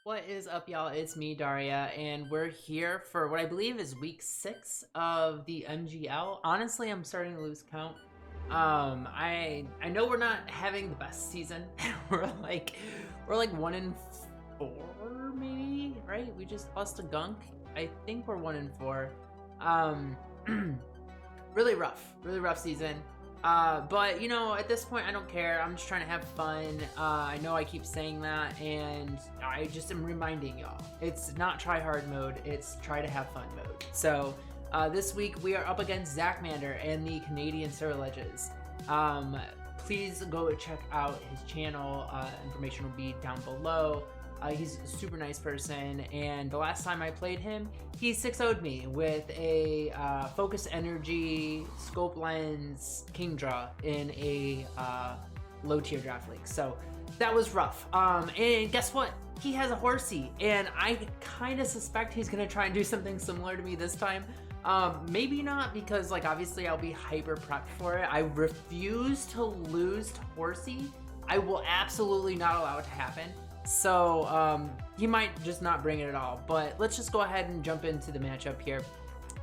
What is up, y'all? It's me, Darya, and we're here for what I believe is week 6 of the MGL. Honestly, I'm starting to lose count. I know we're not having the best season. we're like 1 in 4, maybe, right? We just lost a Gunk. I think we're 1 in 4. Um, really rough season. But you know, at this point, I don't care. I'm just trying to have fun. I know I keep saying that, and I just am reminding y'all, it's not try hard mode, it's try to have fun mode. So this week we are up against Zachmander and the Canadian Surledges. Please go check out his channel. Information will be down below. He's a super nice person, and the last time I played him, he 6-0'd me with a focus energy, scope lens, king draw in a low tier draft league. So that was rough. And guess what? He has a horsey, and I kind of suspect he's gonna try and do something similar to me this time. Maybe not, because like obviously I'll be hyper prepped for it. I refuse to lose to horsey. I will absolutely not allow it to happen. So he might just not bring it at all, but let's just go ahead and jump into the matchup here.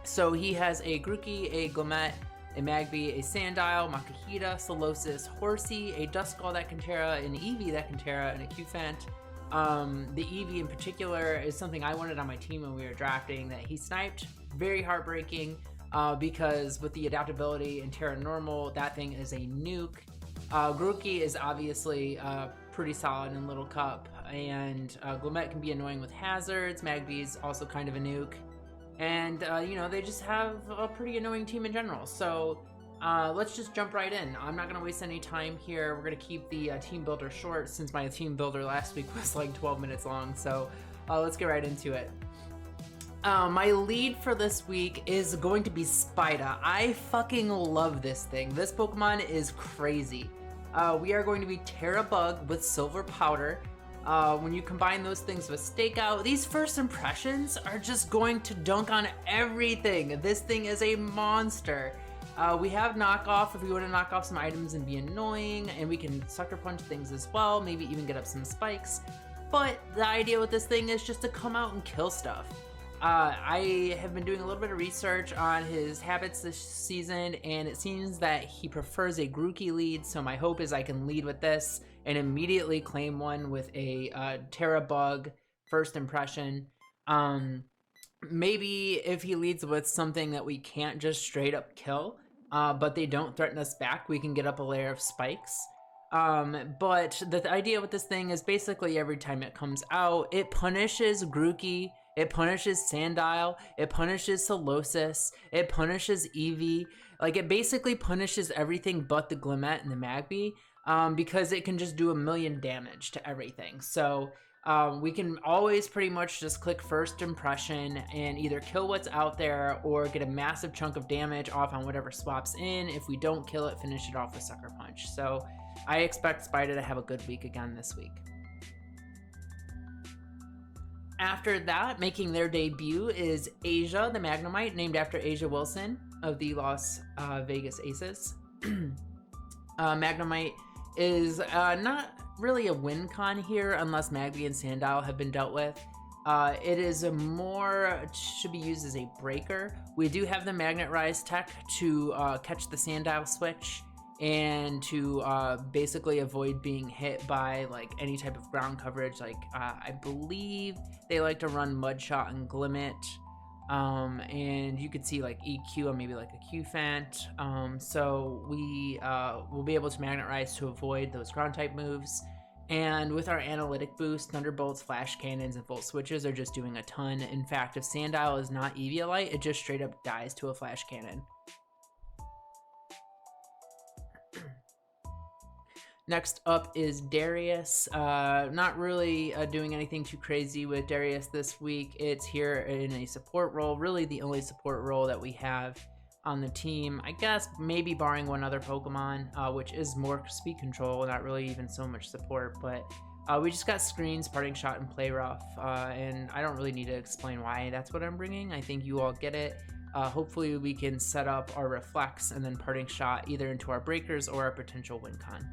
So he has a Grookey, a Glimmet, a Magby, a Sandile, Makahita, Solosis, Horsey, a Duskull that can Terra, an Eevee that can Terra, and a Qfant. The Eevee in particular is something I wanted on my team when we were drafting that he sniped. Very heartbreaking because with the adaptability in Terra Normal, that thing is a nuke. Grookey is obviously pretty solid in Little Cup, and Glimmet can be annoying with hazards. Magby's also kind of a nuke, and you know, they just have a pretty annoying team in general. So let's just jump right in. I'm not gonna waste any time here. We're gonna keep the team builder short, since my team builder last week was like 12 minutes long. So let's get right into it. My lead for this week is going to be Spider. I fucking love this thing. This Pokemon is crazy. We are going to be Terra Bug with Silver Powder. When you combine those things with Stakeout, these first impressions are just going to dunk on everything. This thing is a monster. We have knockoff if we want to knock off some items and be annoying, and we can sucker punch things as well, maybe even get up some spikes. But the idea with this thing is just to come out and kill stuff. I have been doing a little bit of research on his habits this season, and it seems that he prefers a Grookey lead, so my hope is I can lead with this and immediately claim one with a Terra Bug first impression. Maybe if he leads with something that we can't just straight up kill, but they don't threaten us back, we can get up a layer of spikes. But the idea with this thing is basically every time it comes out, it punishes Grookey, it punishes Sandile, it punishes Solosis, it punishes Eevee. Like, it basically punishes everything but the Glimmet and the Magby, because it can just do 1,000,000 damage to everything. So we can always pretty much just click first impression and either kill what's out there or get a massive chunk of damage off on whatever swaps in. If we don't kill it, finish it off with Sucker Punch. So I expect Spider to have a good week again this week. After that, making their debut is Asia, the Magnemite, named after Asia Wilson of the Las Vegas Aces. Magnemite is not really a win con here unless Magby and Sandile have been dealt with. It is should be used as a breaker. We do have the Magnet Rise tech to catch the Sandile switch and to basically avoid being hit by like any type of ground coverage. Like I believe they like to run Mudshot and Glimmet, and you could see like EQ on maybe like a Qfant. So we will be able to Magnet Rise to avoid those ground type moves. And with our analytic boost, Thunderbolts, Flash Cannons, and Volt Switches are just doing a ton. In fact, if Sandile is not Eviolite, it just straight up dies to a Flash Cannon. Next up is Darius. Not really doing anything too crazy with Darius this week. It's here in a support role, really the only support role that we have on the team. I guess maybe barring one other Pokemon, which is more speed control, not really even so much support, but we just got screens, Parting Shot, and Play Rough, and I don't really need to explain why that's what I'm bringing. I think you all get it. Hopefully we can set up our Reflects and then Parting Shot either into our breakers or our potential win con.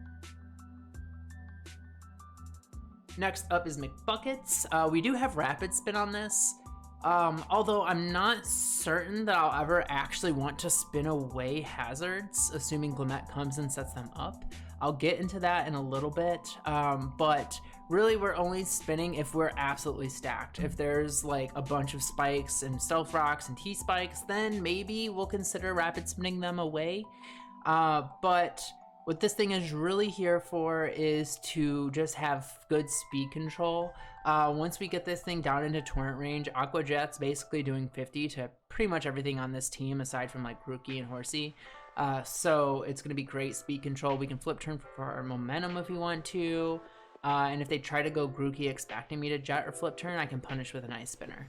Next up is McBuckets. We do have rapid spin on this. Although I'm not certain that I'll ever actually want to spin away hazards, assuming Glimmet comes and sets them up. I'll get into that in a little bit, but really we're only spinning if we're absolutely stacked. If there's like a bunch of spikes and stealth rocks and T-spikes, then maybe we'll consider rapid spinning them away. But what this thing is really here for is to just have good speed control. Once we get this thing down into torrent range, Aqua Jet's basically doing 50 to pretty much everything on this team aside from like Rookie and Horsey. So it's going to be great speed control. We can flip turn for our momentum if we want to. And if they try to go Grookey expecting me to jet or flip turn, I can punish with an ice spinner.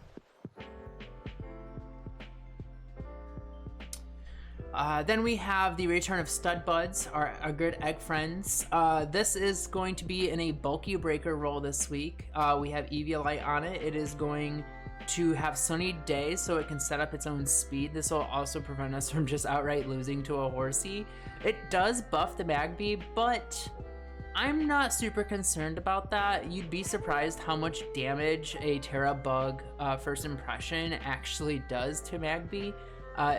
Then we have the return of Stud Buds, our good egg friends. This is going to be in a bulky breaker roll this week. We have Eviolite on it. It is going to have sunny days so it can set up its own speed. This will also prevent us from just outright losing to a Horsey. It does buff the Magby, but I'm not super concerned about that. You'd be surprised how much damage a Terra Bug first impression actually does to Magby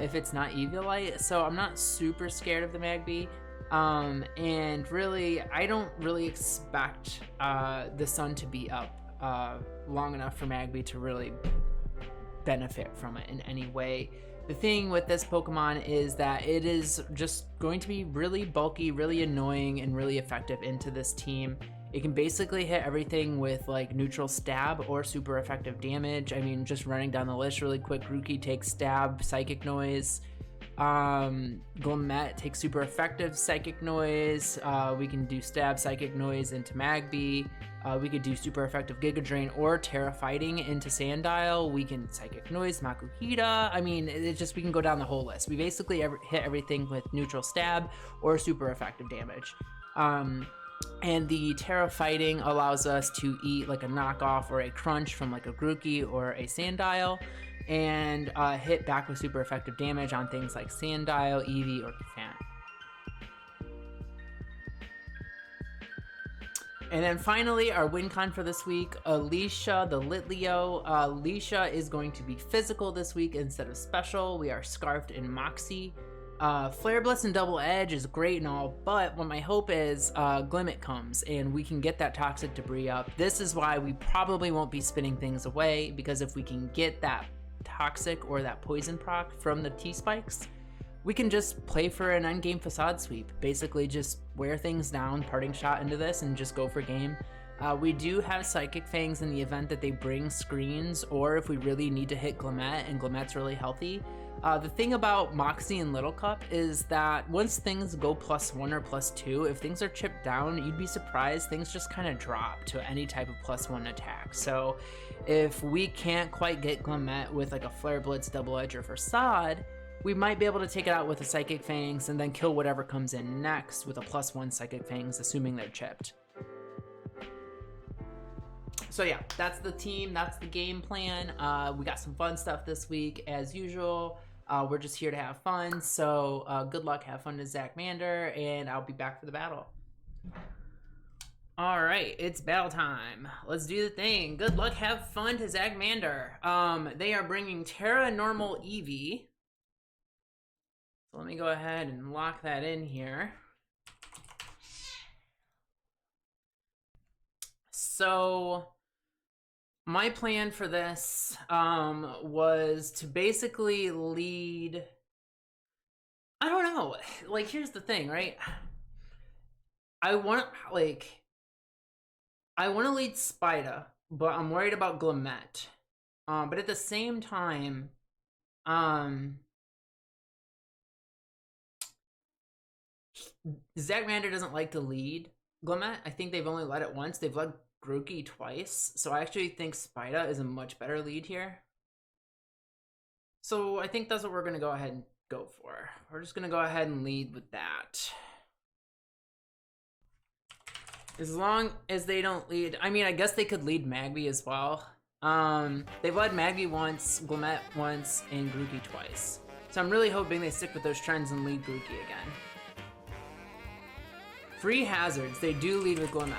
if it's not Eviolite. So I'm not super scared of the Magby. And really, I don't really expect the sun to be up long enough for Magby to really benefit from it in any way. The thing with this Pokemon is that it is just going to be really bulky, really annoying, and really effective into this team. It can basically hit everything with like neutral stab or super effective damage. I mean, just running down the list really quick, Grookey takes stab, psychic noise. Glimmet takes super effective psychic noise. We can do stab, psychic noise into Magby. We could do super effective Giga Drain or Terra Fighting into Sandile. We can psychic noise Makuhita. I mean, it's just, we can go down the whole list. We basically hit everything with neutral stab or super effective damage. And the Terra Fighting allows us to eat like a knockoff or a crunch from like a Grookey or a Sandile, and hit back with super effective damage on things like Sandile, Eevee, or Cafant. And then finally, our win con for this week, Alicia the Litleo. Alicia is going to be physical this week instead of special. We are scarfed in Moxie. Flare Blitz and Double Edge is great and all, but what my hope is Glimmet comes and we can get that toxic debris up. This is why we probably won't be spinning things away, because if we can get that toxic or that poison proc from the T-spikes, we can just play for an endgame facade sweep. Basically just wear things down, parting shot into this, and just go for game. We do have Psychic Fangs in the event that they bring screens, or if we really need to hit Glimmet and Glimmet's really healthy. The thing about Moxie and Little Cup is that once things go +1 or +2, if things are chipped down, you'd be surprised things just kind of drop to any type of +1 attack. So if we can't quite get Glimmet with like a Flare Blitz, Double Edge, or Facade, we might be able to take it out with a Psychic Fangs and then kill whatever comes in next with a +1 Psychic Fangs, assuming they're chipped. So yeah, that's the team, that's the game plan. We got some fun stuff this week as usual. We're just here to have fun, so good luck, have fun to Zachmander, and I'll be back for the battle. All right, it's battle time. Let's do the thing. Good luck, have fun to Zachmander. They are bringing Terra Normal Eevee. So let me go ahead and lock that in here. So my plan for this was to basically lead, I don't know, like here's the thing, right? I want to lead Spida, but I'm worried about Glimmet. But at the same time, Zachmander doesn't like to lead Glimmet. I think they've only led it once. They've led Grookey twice, so I actually think Spida is a much better lead here. So I think that's what we're going to go ahead and go for. We're just going to go ahead and lead with that. As long as they don't lead, I mean, I guess they could lead Magby as well. They've led Magby once, Glimmet once, and Grookey twice. So I'm really hoping they stick with those trends and lead Grookey again. Free hazards, they do lead with Glimmet.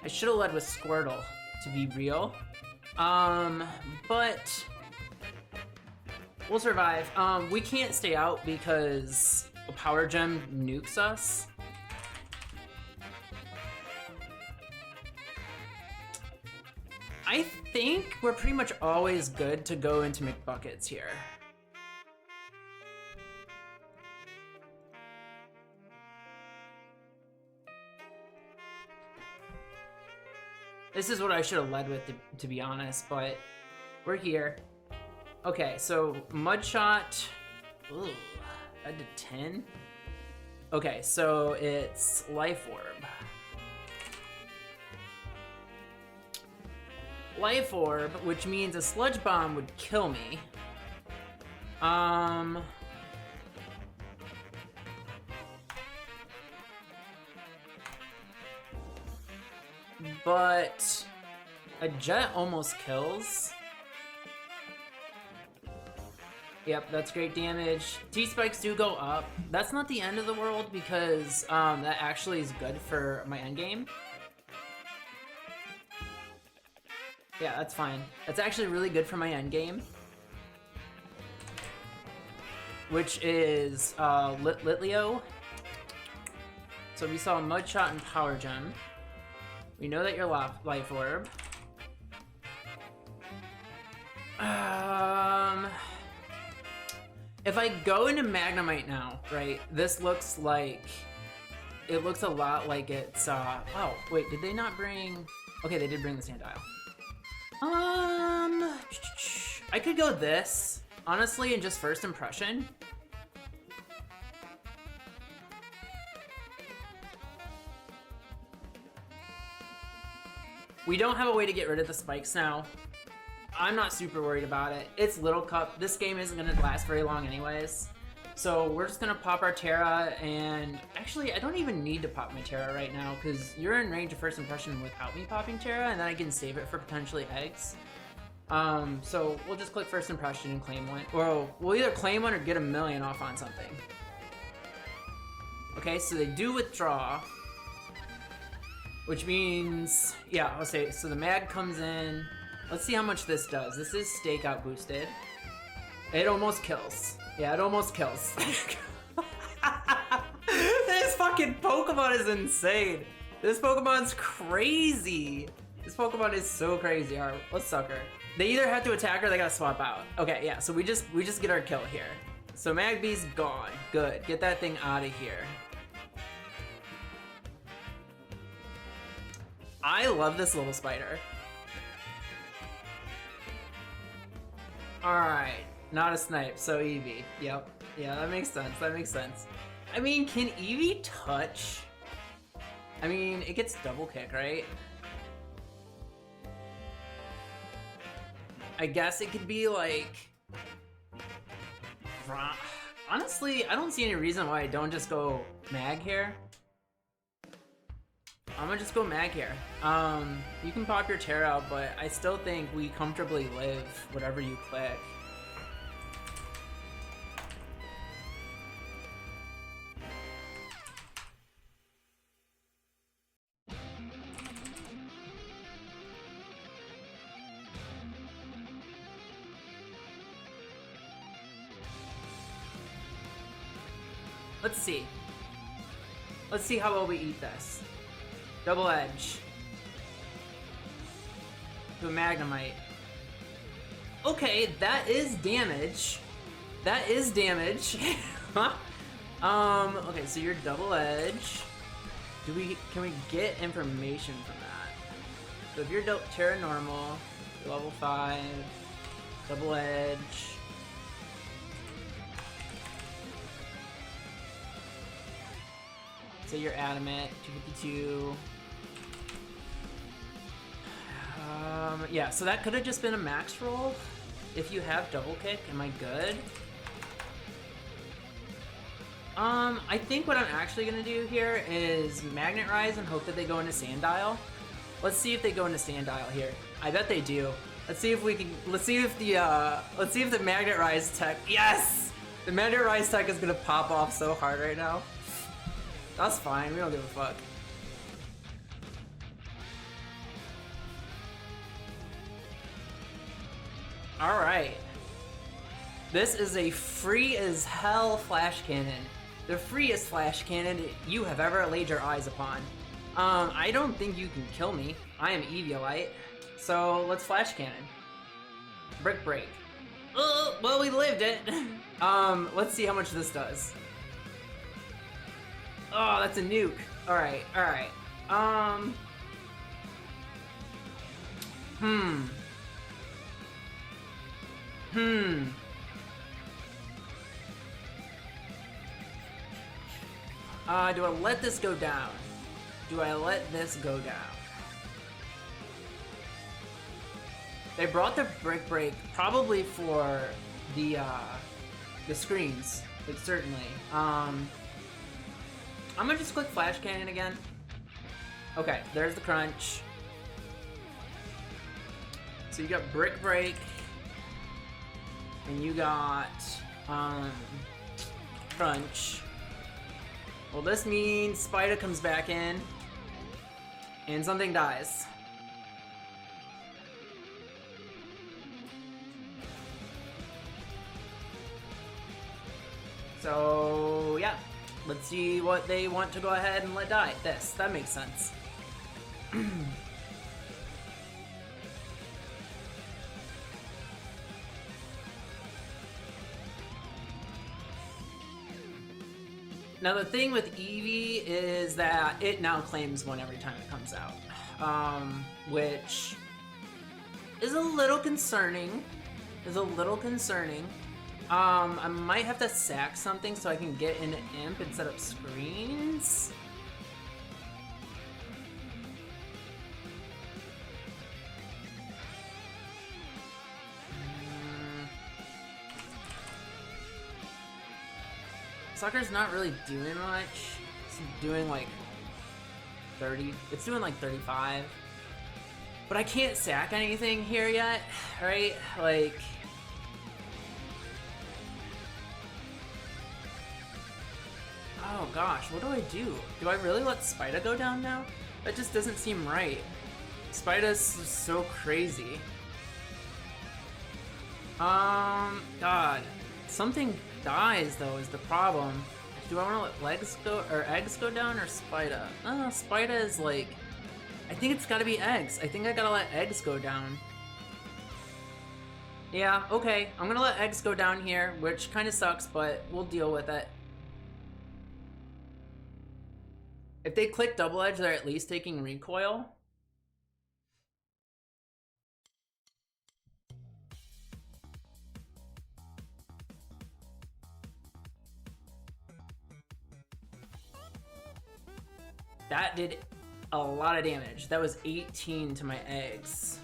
I should have led with Squirtle, to be real. But we'll survive. We can't stay out because a power gem nukes us. I think we're pretty much always good to go into McBuckets here. This is what I should have led with, to be honest, but we're here. Okay, so Mudshot. Ooh, I did 10. Okay, so it's Life Orb. Life Orb, which means a Sludge Bomb would kill me. But a Jet almost kills. Yep, that's great damage. T-Spikes do go up. That's not the end of the world because that actually is good for my endgame. Yeah, that's fine. That's actually really good for my endgame. Which is Litleo. So we saw Mudshot and Power Gem. We know that you're Life Orb. If I go into Magnemite now, right, this looks like... It looks a lot like it's, oh, wait, did they not bring... Okay, they did bring the Sandile. I could go this, honestly, in just first impression. We don't have a way to get rid of the spikes now. I'm not super worried about it. It's Little Cup. This game isn't going to last very long anyways. So we're just going to pop our Terra, and actually I don't even need to pop my Terra right now because you're in range of first impression without me popping Terra, and then I can save it for potentially eggs. So we'll just click first impression and claim one. Or we'll either claim one or get a million off on something. Okay, so they do withdraw. Which means, yeah, I'll say, so the mag comes in. Let's see how much this does. This is Stakeout boosted. It almost kills. Yeah, it almost kills. This fucking Pokemon is insane. This Pokemon's crazy. This Pokemon is so crazy. All right, let's suck her. They either have to attack or they gotta swap out. Okay, yeah, so we just get our kill here. So Magby's gone. Good, get that thing out of here. I love this little spider. Alright, not a snipe, so Eevee. Yep, yeah, that makes sense, that makes sense. I mean, can Eevee touch? I mean, it gets double kick, right? I guess it could be like... Honestly, I don't see any reason why I don't just go Mag here. I'm gonna just go Mag here. You can pop your Terra out, but I still think we comfortably live whatever you click. Let's see. Let's see how well we eat this. Double Edge. To a Magnemite. Okay, that is damage. That is damage. Okay, so you're Double Edge. Can we get information from that? So if you're Terra Normal, you're level 5, Double Edge. So you're Adamant, 252. Yeah, so that could have just been a max roll. If you have double kick, am I good? I think what I'm actually gonna do here is Magnet Rise and hope that they go into Sandile. Let's see if they go into Sandile here. I bet they do. Let's see if we can. Let's see if the Magnet Rise tech. Yes, the Magnet Rise tech is gonna pop off so hard right now. That's fine. We don't give a fuck. Alright. This is a free as hell flash cannon. The freest flash cannon you have ever laid your eyes upon. I don't think you can kill me. I am Eviolite. So let's flash cannon. Brick break. Oh, well, we lived it. Let's see how much this does. Oh, that's a nuke. Alright, alright. Do I let this go down? Do I let this go down? They brought the brick break probably for the screens, but certainly. I'm gonna just click flash cannon again. Okay, there's the crunch. So you got brick break, and you got crunch. Well, this means Spider comes back in, and something dies. So, yeah. Let's see what they want to go ahead and let die. That makes sense. Now the thing with Eevee is that it now claims one every time it comes out, which is a little concerning. I might have to sack something so I can get into Imp and set up screens. Sucker's not really doing much. It's doing like 30. It's doing like 35. But I can't sack anything here yet, right? Like... Oh gosh, what do I do? Do I really let Spider go down now? That just doesn't seem right. Spider's so crazy. God. Something dies though is the problem. Do I want to let legs go or eggs go down or Spider? Spider is like, I think it's gotta be eggs. I think I gotta let eggs go down. Yeah, okay. I'm gonna let eggs go down here, which kind of sucks, but we'll deal with it. If they click double edge, they're at least taking recoil. That did a lot of damage. That was 18 to my eggs.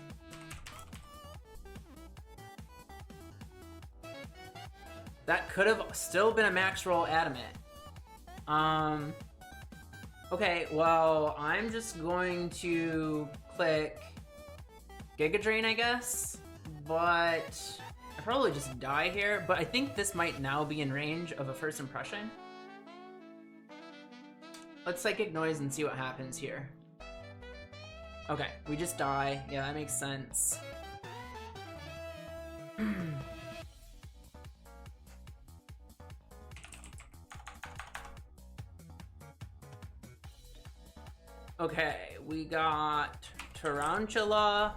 That could have still been a max roll adamant. Okay, well, I'm just going to click Giga Drain, I guess. But I probably just die here. But I think this might now be in range of a first impression. Let's Psychic Noise and see what happens here. Okay, we just die. Yeah, that makes sense. Okay, we got Tarantula.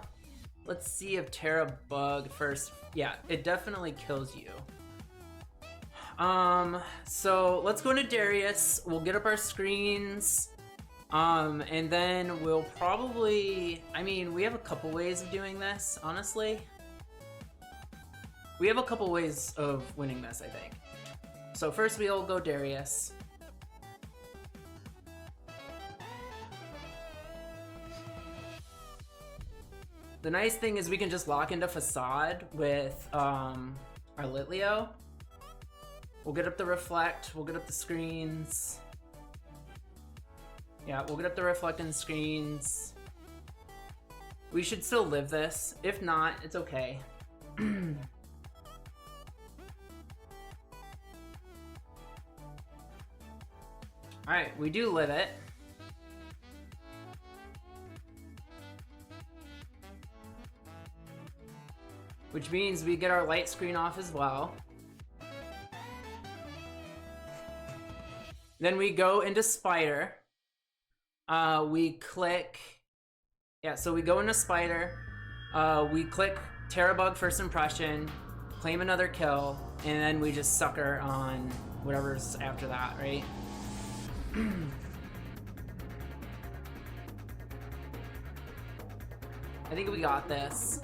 Let's see if Terra Bug first. Yeah, it definitely kills you. So let's go into Darius. We'll get up our screens. And then we'll probably, I mean, we have a couple ways of doing this, honestly. We have a couple ways of winning this, I think. So first we'll go Darius. The nice thing is we can just lock into Facade with our Litleo. We'll get up the Reflect, we'll get up the screens. Yeah, we'll get up the Reflect and screens. We should still live this. If not, it's okay. Alright, we do live it. which means we get our light screen off as well. Then we go into spider. We click, yeah, so we go into spider. We click Terrabug first impression, claim another kill, and then we just sucker on whatever's after that, right? I think we got this.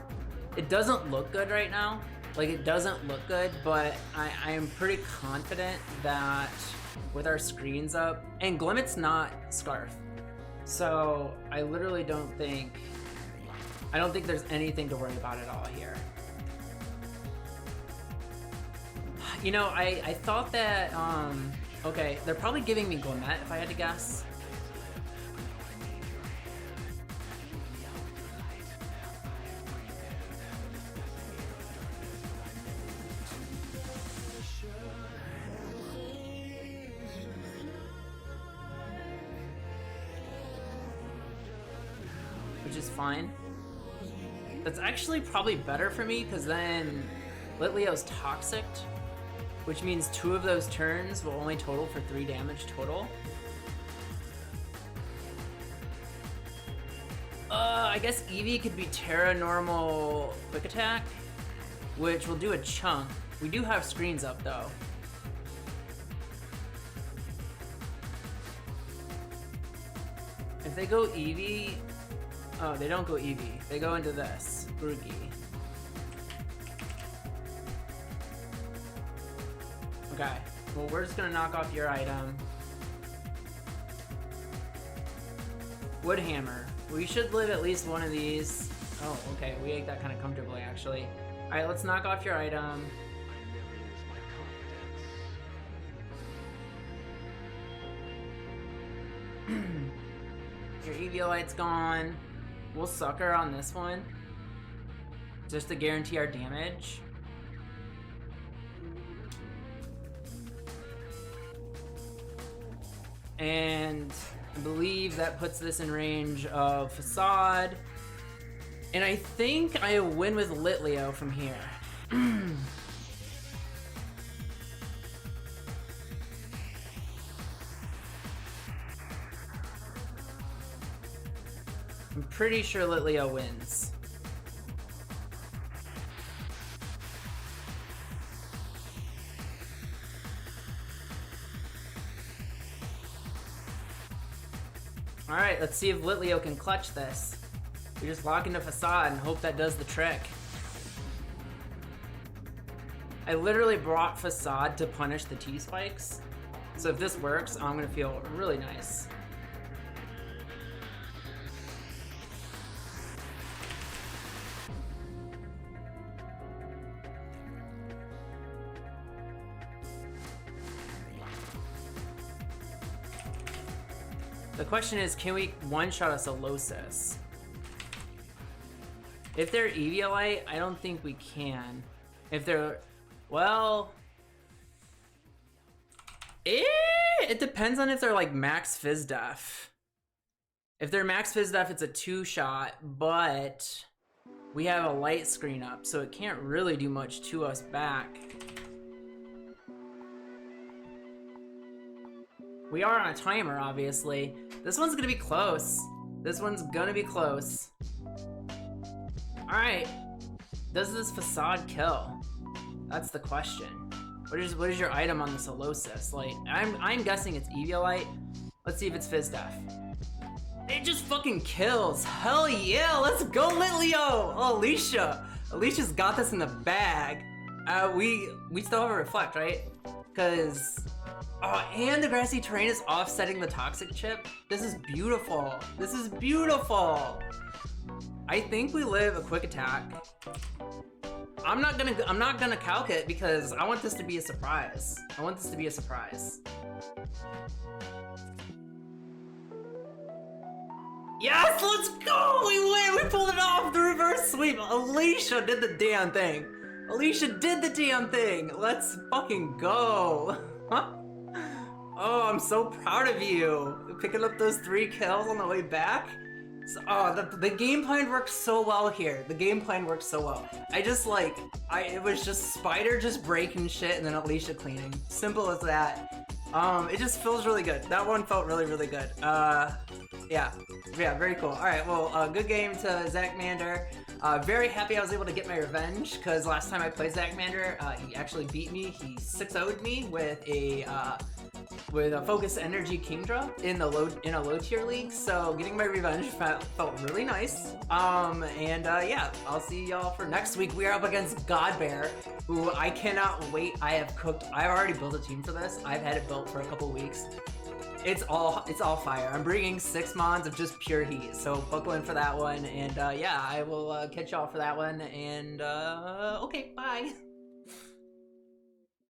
It doesn't look good right now. Like, it doesn't look good, but I am pretty confident that with our screens up, and Glimmet's not Scarf. So I literally don't think there's anything to worry about at all here. You know, I thought that, okay, they're probably giving me Glimmet if I had to guess. Which is fine. That's actually probably better for me because then Litleo's toxic, which means 2 of those turns will only total for 3 damage total. I guess Eevee could be Terra normal quick attack, which will do a chunk. We do have screens up though. If they go Eevee, oh, they don't go Eevee. They go into this, Grookey. Okay, well, we're just gonna knock off your item. Woodhammer. We should live at least one of these. Oh, okay, we ate that kind of comfortably, actually. Alright, let's knock off your item. Your Eviolite's gone. We'll sucker on this one, just to guarantee our damage. And I believe that puts this in range of Facade. And I think I win with Litleo from here. I'm pretty sure Litleo wins. Alright, let's see if Litleo can clutch this. We just lock into Facade and hope that does the trick. I literally brought Facade to punish the T-spikes. So if this works, I'm gonna feel really nice. The question is, can we one-shot a Solosis? If they're Eviolite, I don't think we can. If they're, well, it depends on if they're like max Fizz Def. If they're max Fizz Def, it's a 2-shot, but we have a light screen up, so it can't really do much to us back. We are on a timer, obviously. This one's gonna be close. This one's gonna be close. Alright. Does this Facade kill? That's the question. What is your item on the Solosis? Like, I'm guessing it's Eviolite. Let's see if it's Fizz Def. It just fucking kills. Hell yeah, let's go Litleo! Oh, Alicia. Alicia's got this in the bag. We still have a Reflect, right? Cause, oh, and the grassy terrain is offsetting the toxic chip. This is beautiful. This is beautiful. I think we live a quick attack. I'm not gonna calc it because I want this to be a surprise. I want this to be a surprise. Yes, let's go! We win! We pulled it off! The reverse sweep! Alicia did the damn thing! Alicia did the damn thing! Let's fucking go! Oh, I'm so proud of you! Picking up those 3 kills on the way back? Oh, the game plan works so well here. The game plan works so well. It was just Spider just breaking shit and then Alicia cleaning. Simple as that. It just feels really good. That one felt really, really good. Yeah, very cool. All right, well, good game to Zachmander. Very happy I was able to get my revenge because last time I played Zachmander, he actually beat me. He 6-0'd me with a Focus Energy Kingdra in a low tier league. So getting my revenge felt really nice. Yeah, I'll see y'all for next week. We are up against GawdBear, who I cannot wait. I've already built a team for this. I've had it built for a couple weeks. It's all fire. I'm bringing 6 mons of just pure heat, so buckle in for that one. And yeah, I will catch y'all for that one. And okay, bye.